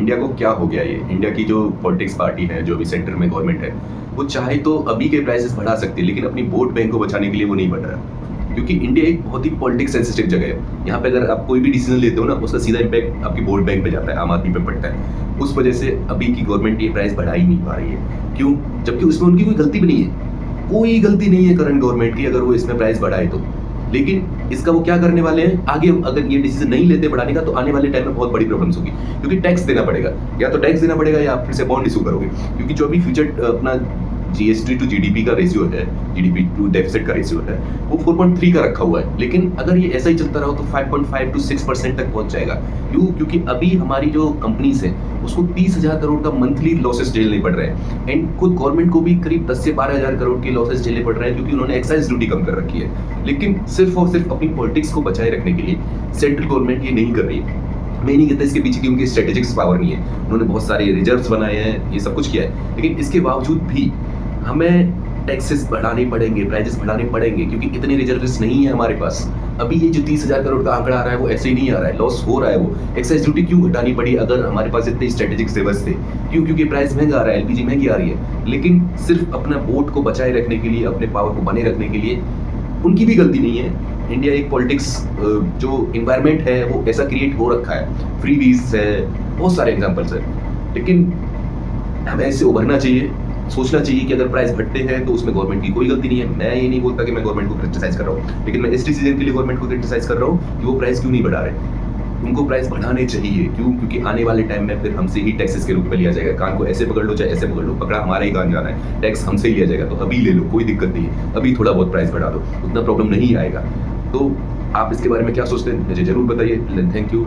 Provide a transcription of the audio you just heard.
India को क्या हो गया ये? इंडिया की जो पॉलिटिक्स पार्टी है, जो भी सेंटर में गवर्नमेंट है, वो चाहे तो अभी के प्राइसेस बढ़ा सकती है, लेकिन अपनी वोट बैंक को बचाने के लिए वो नहीं बढ़ रहा। क्योंकि इंडिया एक बहुत ही पॉलिटिक्स सेंसिटिव जगह है। यहाँ पे अगर आप कोई भी डिसीजन लेते हो ना, उसका सीधा इम्पैक्ट आपकी वोट बैंक पे जाता है, आम आदमी पे पड़ता है। उस वजह से अभी की गवर्नमेंट ये प्राइस बढ़ा ही नहीं पा रही है। क्यों? जबकि उसमें उनकी कोई गलती भी नहीं है। कोई गलती नहीं है करंट गवर्नमेंट की, अगर वो इसमें प्राइस बढ़ाए तो। लेकिन इसका वो क्या करने वाले हैं आगे, अगर ये डिसीजन नहीं लेते बढ़ाने का, तो आने वाले टाइम में बहुत बड़ी प्रॉब्लम्स होगी। क्योंकि टैक्स देना पड़ेगा, या तो टैक्स देना पड़ेगा या आप फिर से बॉन्ड इशू करोगे। क्योंकि जो भी फ्यूचर अपना जीएसटी टू जीडीपी का रेशियो है, जीडीपी टू डेफिसिट का रेशियो है, वो 4.3 का रखा हुआ है। लेकिन अगर ये ऐसा ही चलता रहा तो 5.5 टू 6% तक पहुंच जाएगा। क्यों? क्योंकि अभी हमारी जो कंपनीज है उसको 30,000 करोड़ का मंथली लॉसेस झेलने पड़ रहे हैं। एंड खुद गवर्नमेंट को भी करीब 10 से 12,000 करोड़ के लॉसेस झेलने पड़ रहे हैं, क्योंकि उन्होंने एक्साइज ड्यूटी कम कर रखी है। लेकिन सिर्फ और सिर्फ अपनी पॉलिटिक्स को बचाए रखने के लिए सेंट्रल गवर्नमेंट ये नहीं कर रही है। मैं नहीं कहता इसके पीछे की उनकी स्ट्रेटेजिक पावर नहीं है, उन्होंने बहुत सारे रिजर्व्स बनाए हैं, ये सब कुछ किया है। लेकिन इसके बावजूद भी हमें टैक्सेस बढ़ाने पड़ेंगे, प्राइजेस बढ़ाने पड़ेंगे, क्योंकि इतने रिजर्व्स नहीं है हमारे पास। अभी ये जो 30,000 करोड़ का आंकड़ा आ रहा है वो ऐसे ही नहीं आ रहा है, लॉस हो रहा है। वो एक्साइज ड्यूटी क्यों घटानी पड़ी अगर हमारे पास इतने स्ट्रेटेजिक सेवर्स थे? क्यों? क्योंकि प्राइस महंगा आ रहा है, एलपीजी महंगी आ रही है। लेकिन सिर्फ अपना वोट को बचाए रखने के लिए, अपने पावर को बने रखने के लिए उनकी भी गलती नहीं है। इंडिया एक पॉलिटिक्स जो इन्वायरमेंट है वो ऐसा क्रिएट हो रखा है, फ्री वीज है, बहुत सारे एग्जाम्पल्स है। लेकिन हमें इससे उभरना चाहिए, सोचना चाहिए कि अगर प्राइस घटते हैं तो उसमें गवर्नमेंट की कोई गलती नहीं है। मैं ये नहीं बोलता कि मैं गवर्नमेंट को क्रिटिसाइज कर रहा हूँ, लेकिन मैं इस डिसीजन के लिए गवर्नमेंट को क्रिटिसाइज कर रहा हूँ कि वो प्राइस क्यों नहीं बढ़ा रहे। उनको प्राइस बढ़ाने चाहिए। क्यों? क्योंकि आने वाले टाइम में फिर हमसे ही टैक्सेस के रूप में लिया जाएगा। कान को ऐसे पकड़ लो चाहे ऐसे पकड़ लो, पकड़ा हमारा ही कान जाना है, टैक्स हमसे ही लिया जाएगा। तो अभी ले लो, कोई दिक्कत नहीं है, अभी थोड़ा बहुत प्राइस बढ़ा दो, उतना प्रॉब्लम नहीं आएगा। तो आप इसके बारे में क्या सोचते हैं मुझे जरूर बताइए। Thank you.